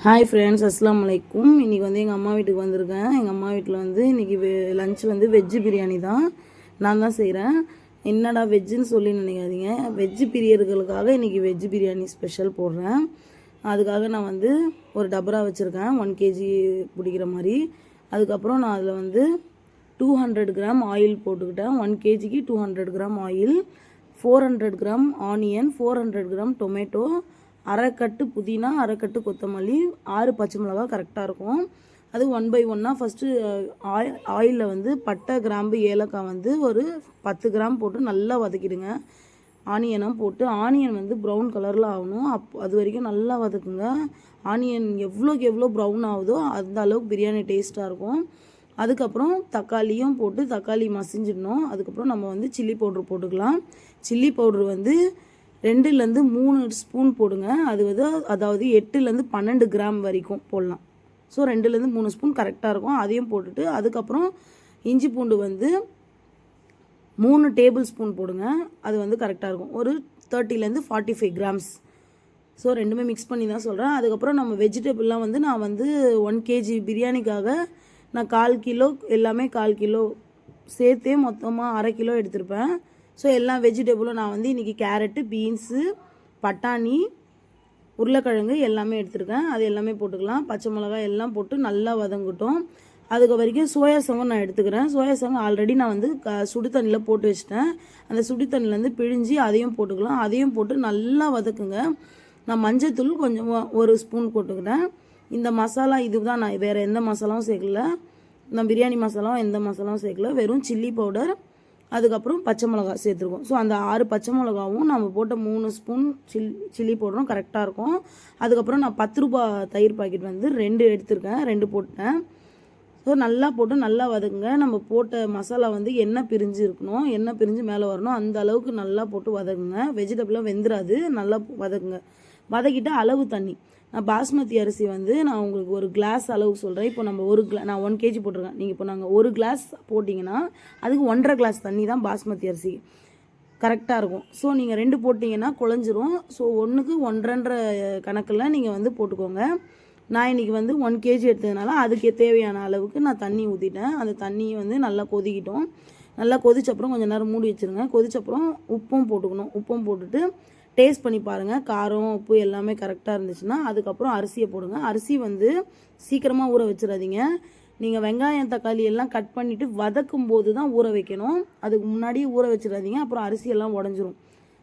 Hi friends, அஸ்ஸலாமு அலைக்கும். இன்றைக்கி வந்து எங்கள் அம்மா வீட்டுக்கு வந்திருக்கேன். எங்கள் அம்மா வீட்டில் வந்து இன்றைக்கி லஞ்ச் வந்து வெஜ்ஜு பிரியாணி தான் நான் தான் செய்கிறேன். என்னடா வெஜ்ஜுன்னு சொல்லி நினைக்காதீங்க, வெஜ்ஜு பிரியர்களுக்காக இன்றைக்கி வெஜ்ஜு பிரியாணி ஸ்பெஷல் போடுறேன். அதுக்காக நான் வந்து ஒரு டபரா வச்சுருக்கேன் 1 kg பிடிக்கிற மாதிரி. அதுக்கப்புறம் நான் அதில் வந்து 200 கிராம் ஆயில் போட்டுக்கிட்டேன். 1 kgக்கு 200 gram oil, 400 gram onion, 400 gram tomato, அரைக்கட்டு புதினா, அரைக்கட்டு கொத்தமல்லி, 6 பச்சை மிளகா கரெக்டாக இருக்கும். அது 1 by 1 ஃபஸ்ட்டு ஆயிலில் வந்து பட்டை, கிராம்பு, ஏலக்காய் வந்து ஒரு 10 கிராம் போட்டு நல்லா வதக்கிடுங்க. ஆனியனும் போட்டு ஆனியன் வந்து ப்ரௌன் கலரில் ஆகணும். அது வரைக்கும் நல்லா வதக்குங்க. ஆனியன் எவ்வளோக்கு எவ்வளோ ப்ரௌன் ஆகுதோ அந்த அளவுக்கு பிரியாணி டேஸ்ட்டாக இருக்கும். அதுக்கப்புறம் தக்காளியும் போட்டு தக்காளி மசிஞ்சிடணும். அதுக்கப்புறம் நம்ம வந்து சில்லி பவுட்ரு போட்டுக்கலாம். சில்லி பவுட்ரு வந்து 2லேருந்து 3 ஸ்பூன் போடுங்க. அதாவது 8லேருந்து 12 கிராம் வரைக்கும் போடலாம். ஸோ 2லேருந்து 3 ஸ்பூன் கரெக்டாக இருக்கும். அதையும் போட்டுட்டு அதுக்கப்புறம் இஞ்சி பூண்டு வந்து 3 டேபிள் ஸ்பூன் போடுங்க. அது வந்து கரெக்டாக இருக்கும். ஒரு 30லேருந்து 45 கிராம்ஸ். ஸோ ரெண்டுமே மிக்ஸ் பண்ணி தான் சொல்கிறேன். அதுக்கப்புறம் நம்ம வெஜிடபிள்லாம் வந்து நான் வந்து 1 kg பிரியாணிக்காக நான் 1/4 கிலோ எல்லாமே 1/4 கிலோ சேர்த்தே மொத்தமாக 1/2 கிலோ எடுத்திருப்பேன். ஸோ எல்லா வெஜிடபிளும் நான் வந்து இன்றைக்கி கேரட்டு, பீன்ஸு, பட்டாணி, உருளைக்கிழங்கு எல்லாமே எடுத்துருக்கேன். அது எல்லாமே போட்டுக்கலாம். பச்சை மிளகாய் எல்லாம் போட்டு நல்லா வதங்கட்டும். அதுக்கு வரைக்கும் சோயா சங்கம் நான் எடுத்துக்கிறேன். சோயா சங்கம் ஆல்ரெடி நான் வந்து சுடு தண்ணியில் போட்டு வச்சிட்டேன். அந்த சுடு தண்ணிலேருந்து பிழிஞ்சி அதையும் போட்டுக்கலாம். அதையும் போட்டு நல்லா வதக்குங்க. நான் மஞ்சத்தூள் கொஞ்சம் 1 ஸ்பூன் போட்டுக்கிறேன். இந்த மசாலா இதுதான், நான் வேறு எந்த மசாலாவும் சேர்க்கல. நான் பிரியாணி மசாலாவும் எந்த மசாலாவும் சேர்க்கல. வெறும் சில்லி பவுடர், அதுக்கப்புறம் பச்சை மிளகா சேர்த்துருக்கோம். ஸோ அந்த 6 பச்சை மிளகாவும் நம்ம போட்ட 3 ஸ்பூன் சில்லி பவுடரும் கரெக்டாக இருக்கும். அதுக்கப்புறம் நான் 10 ரூபா தயிர் பாக்கெட் வந்து 2 எடுத்திருக்கேன், 2 போட்டேன். ஸோ நல்லா போட்டு நல்லா வதக்குங்க. நம்ம போட்ட மசாலா வந்து எண்ணெய் பிரிஞ்சு இருக்கணும், எண்ணெய் பிரிஞ்சு மேலே வரணும். அந்த அளவுக்கு நல்லா போட்டு வதக்குங்க. வெஜிடபிளாக வெந்துடாது, நல்லா வதக்குங்க. வதக்கிட்டு அளவு தண்ணி, நான் பாஸ்மதி அரிசி வந்து நான் உங்களுக்கு ஒரு கிளாஸ் அளவு சொல்கிறேன். இப்போ நம்ம நான் 1 kg போட்டிருக்கேன். நீங்கள் இப்போ நாங்கள் 1 கிளாஸ் போட்டிங்கன்னா அதுக்கு 1.5 கிளாஸ் தண்ணி தான் பாஸ்மதி அரிசி கரெக்டாக இருக்கும். ஸோ நீங்கள் 2 போட்டிங்கன்னா குழஞ்சிரும். ஸோ 1க்கு 1.5 கணக்கில் நீங்கள் வந்து போட்டுக்கோங்க. நான் இன்றைக்கி வந்து 1 kg எடுத்ததுனால அதுக்கு தேவையான அளவுக்கு நான் தண்ணி ஊற்றிட்டேன். அந்த தண்ணியை வந்து நல்லா கொதிக்கிட்டோம். நல்லா கொதிச்சப்புறம் கொஞ்சம் நேரம் மூடி வச்சுருங்க. கொதிச்சப்புறம் உப்பும் போட்டுக்கணும். உப்பும் போட்டுட்டு டேஸ்ட் பண்ணி பாருங்கள். காரம், உப்பு எல்லாமே கரெக்டாக இருந்துச்சுன்னா அதுக்கப்புறம் அரிசியை போடுங்க. அரிசி வந்து சீக்கிரமாக ஊற வச்சிடாதீங்க. நீங்கள் வெங்காயம், தக்காளி எல்லாம் கட் பண்ணிவிட்டு வதக்கும் போது தான் ஊற வைக்கணும். அதுக்கு முன்னாடியே ஊற வச்சிடாதீங்க, அப்புறம் அரிசியெல்லாம் உடஞ்சிரும்.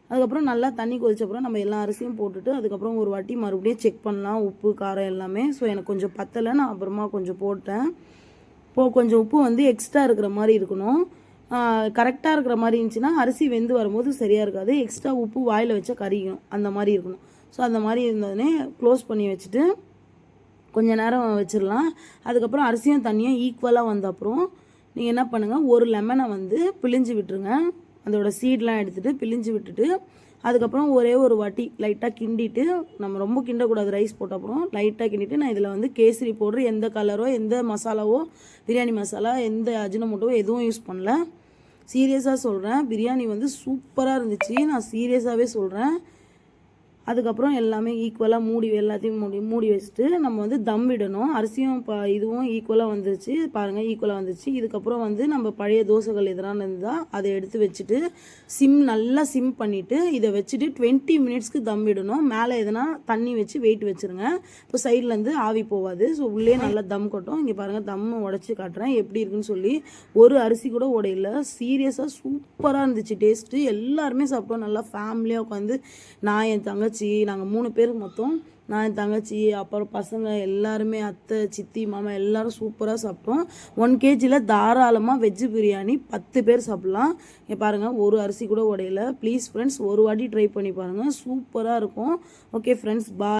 அதுக்கப்புறம் நல்லா தண்ணி கொதிச்சப்புறம் நம்ம எல்லா அரிசியும் போட்டுட்டு அதுக்கப்புறம் ஒரு வாட்டி மறுபடியும் செக் பண்ணலாம் உப்பு, காரம் எல்லாமே. ஸோ எனக்கு கொஞ்சம் பத்தலை, நான் அப்புறமா கொஞ்சம் போட்டேன். கொஞ்சம் உப்பு வந்து எக்ஸ்ட்ரா இருக்கிற மாதிரி இருக்கணும். கரெக்டாக இருக்கிற மாதிரி இருந்துச்சுன்னா அரிசி வெந்து வரும்போது சரியாக இருக்காது. எக்ஸ்ட்ரா உப்பு வாயில் வச்சா கறிக்கணும், அந்த மாதிரி இருக்கணும். ஸோ அந்த மாதிரி இருந்தோடனே க்ளோஸ் பண்ணி வச்சுட்டு கொஞ்சம் நேரம் வச்சிடலாம். அதுக்கப்புறம் அரிசியும் தண்ணியும் ஈக்குவலாக வந்த அப்புறம் நீங்கள் என்ன பண்ணுங்கள், ஒரு லெமனை வந்து பிழிஞ்சு விட்டுருங்க. அதோட சீட்லாம் எடுத்துகிட்டு பிழிஞ்சு விட்டுட்டு அதுக்கப்புறம் ஒரே ஒரு வாட்டி லைட்டாக கிண்டிட்டு, நம்ம ரொம்ப கிண்டக்கூடாது, ரைஸ் போட்ட அப்புறம் லைட்டாக கிண்டிட்டு நான் இதில் வந்து கேசரி பவுட்ரு, எந்த கலரோ எந்த மசாலாவோ, பிரியாணி மசாலா, எந்த அஜினமோட்டோ எதுவும் யூஸ் பண்ணல. சீரியஸாக சொல்கிறேன், பிரியாணி வந்து சூப்பராக இருந்துச்சு. நான் சீரியஸாகவே சொல்கிறேன். அதுக்கப்புறம் எல்லாமே ஈக்குவலாக எல்லாத்தையும் மூடி வச்சுட்டு நம்ம வந்து தம் விடணும். அரிசியும் இதுவும் ஈக்குவலாக வந்துருச்சு பாருங்கள், ஈக்குவலாக வந்துருச்சு. இதுக்கப்புறம் வந்து நம்ம பழைய தோசைகள் எதனா இருந்தால் அதை எடுத்து வச்சுட்டு நல்லா சிம் பண்ணிவிட்டு இதை வச்சுட்டு 20 மினிட்ஸ்க்கு தம் விடணும். மேலே எதனா தண்ணி வச்சு வெயிட் வச்சுருங்க. இப்போ சைட்லேருந்து ஆவி போகாது. ஸோ உள்ளே நல்லா தம் கொட்டும். இங்கே பாருங்கள், தம்மை உடச்சி காட்டுறேன் எப்படி இருக்குன்னு சொல்லி. ஒரு அரிசி கூட உடையில. சீரியஸாக சூப்பராக இருந்துச்சு டேஸ்ட்டு. எல்லாருமே சாப்பிட்டோம். நல்லா ஃபேமிலியாக உட்காந்து, நான், என் தங்கச்சி, நாங்கள் 3 பேர் மொத்தம். நான், என் தங்கச்சி, அப்புறம் பசங்க எல்லாருமே, அத்தை, சித்தி, மாமா எல்லாரும் சூப்பராக சாப்பிட்டோம். 1 kgயில் தாராளமாக வெஜ்ஜு பிரியாணி 10 பேர் சாப்பிட்லாம். இங்கே பாருங்கள், ஒரு அரிசி கூட உடையில. ப்ளீஸ் ஃப்ரெண்ட்ஸ், ஒரு வாட்டி ட்ரை பண்ணி பாருங்கள், சூப்பராக இருக்கும். ஓகே ஃப்ரெண்ட்ஸ், பாய்.